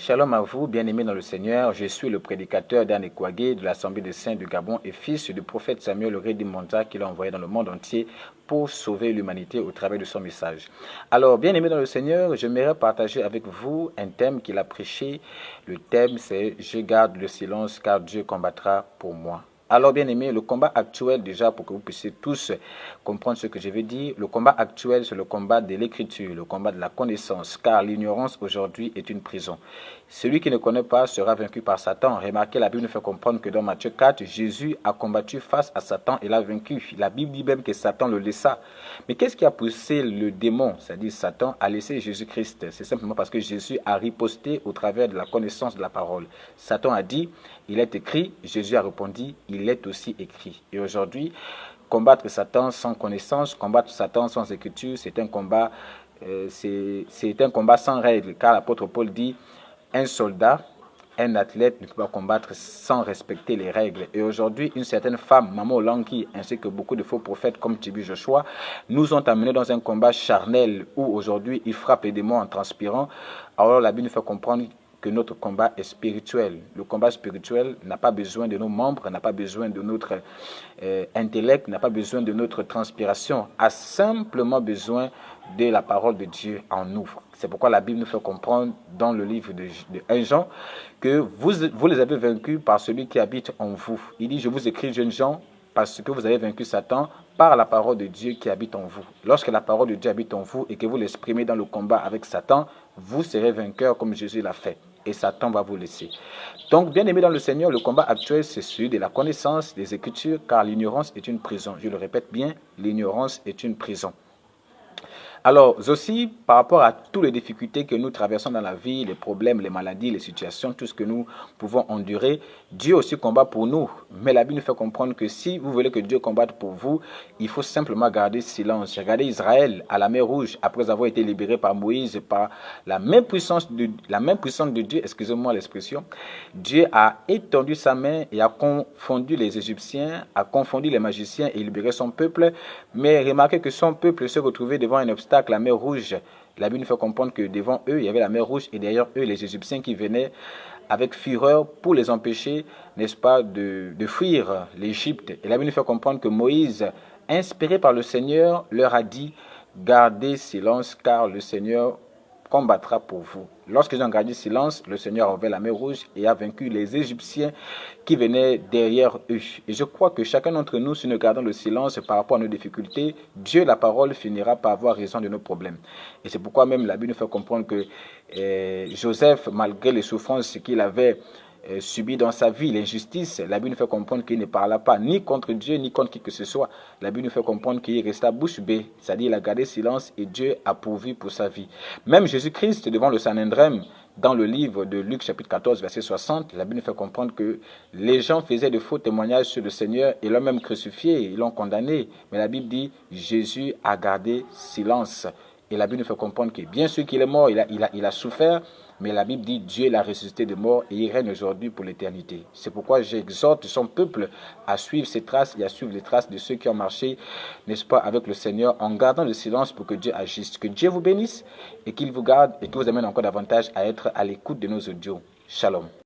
Shalom à vous, bien-aimés dans le Seigneur. Je suis le prédicateur Dan Ekwagé de l'Assemblée des Saints du Gabon et fils du prophète Samuel Redimonta qu'il a envoyé dans le monde entier pour sauver l'humanité au travers de son message. Alors, bien-aimés dans le Seigneur, j'aimerais partager avec vous un thème qu'il a prêché. Le thème, c'est « Je garde le silence car Dieu combattra pour moi ». Alors, bien aimé, le combat actuel, déjà, pour que vous puissiez tous comprendre ce que je veux dire, le combat actuel, c'est le combat de l'écriture, le combat de la connaissance, car l'ignorance aujourd'hui est une prison. Celui qui ne connaît pas sera vaincu par Satan. Remarquez, la Bible nous fait comprendre que dans Matthieu 4, Jésus a combattu face à Satan et l'a vaincu. La Bible dit même que Satan le laissa. Mais qu'est-ce qui a poussé le démon, c'est-à-dire Satan, à laisser Jésus-Christ? C'est simplement parce que Jésus a riposté au travers de la connaissance de la parole. Satan a dit, il est écrit, Jésus a répondu, il est aussi écrit. Et aujourd'hui, combattre Satan sans connaissance, combattre Satan sans écriture, c'est un combat sans règles, car l'apôtre Paul dit, un soldat, un athlète ne peut pas combattre sans respecter les règles. Et aujourd'hui, une certaine femme, Maman Olanki, ainsi que beaucoup de faux prophètes comme Tibi Joshua, nous ont amenés dans un combat charnel où aujourd'hui, ils frappent les démons en transpirant. Alors la Bible nous fait comprendre que notre combat est spirituel. Le combat spirituel n'a pas besoin de nos membres, n'a pas besoin de notre intellect, n'a pas besoin de notre transpiration, a simplement besoin de la parole de Dieu en nous. C'est pourquoi la Bible nous fait comprendre dans le livre de 1 Jean que vous les avez vaincus par celui qui habite en vous. Il dit, je vous écris, jeunes gens, parce que vous avez vaincu Satan par la parole de Dieu qui habite en vous. Lorsque la parole de Dieu habite en vous et que vous l'exprimez dans le combat avec Satan, vous serez vainqueur comme Jésus l'a fait. Et Satan va vous laisser. Donc, bien aimé dans le Seigneur, le combat actuel, c'est celui de la connaissance des Écritures, car l'ignorance est une prison. Je le répète bien, l'ignorance est une prison. Alors, aussi, par rapport à toutes les difficultés que nous traversons dans la vie, les problèmes, les maladies, les situations, tout ce que nous pouvons endurer, Dieu aussi combat pour nous. Mais la Bible nous fait comprendre que si vous voulez que Dieu combatte pour vous, il faut simplement garder silence. Regardez Israël à la mer Rouge, après avoir été libéré par Moïse, par la main puissante de Dieu, excusez-moi l'expression, Dieu a étendu sa main et a confondu les Égyptiens, a confondu les magiciens et libéré son peuple. Mais remarquez que son peuple se retrouvait devant un obstacle, la mer Rouge. La Bible nous fait comprendre que devant eux, il y avait la mer Rouge et derrière eux, les Égyptiens qui venaient avec fureur pour les empêcher, n'est-ce pas, de fuir l'Égypte. Et la Bible nous fait comprendre que Moïse, inspiré par le Seigneur, leur a dit, gardez silence car le Seigneur combattra pour vous. Lorsqu'ils ont gardé silence, le Seigneur a ouvert la mer Rouge et a vaincu les Égyptiens qui venaient derrière eux. Et je crois que chacun d'entre nous, si nous gardons le silence par rapport à nos difficultés, Dieu, la parole, finira par avoir raison de nos problèmes. Et c'est pourquoi même la Bible nous fait comprendre que Joseph, malgré les souffrances qu'il avait subi dans sa vie, l'injustice, la Bible nous fait comprendre qu'il ne parla pas ni contre Dieu, ni contre qui que ce soit. La Bible nous fait comprendre qu'il resta bouche bée, c'est-à-dire il a gardé silence et Dieu a pourvu pour sa vie. Même Jésus-Christ, devant le Sanhédrin, dans le livre de Luc chapitre 14, verset 60, la Bible nous fait comprendre que les gens faisaient de faux témoignages sur le Seigneur et l'ont même crucifié, ils l'ont condamné. Mais la Bible dit, Jésus a gardé silence. Et la Bible nous fait comprendre que bien sûr qu'il est mort, il a souffert, mais la Bible dit Dieu l'a ressuscité de mort et il règne aujourd'hui pour l'éternité. C'est pourquoi j'exhorte son peuple à suivre ses traces et à suivre les traces de ceux qui ont marché, n'est-ce pas, avec le Seigneur en gardant le silence pour que Dieu agisse. Que Dieu vous bénisse et qu'il vous garde et qu'il vous amène encore davantage à être à l'écoute de nos audios. Shalom.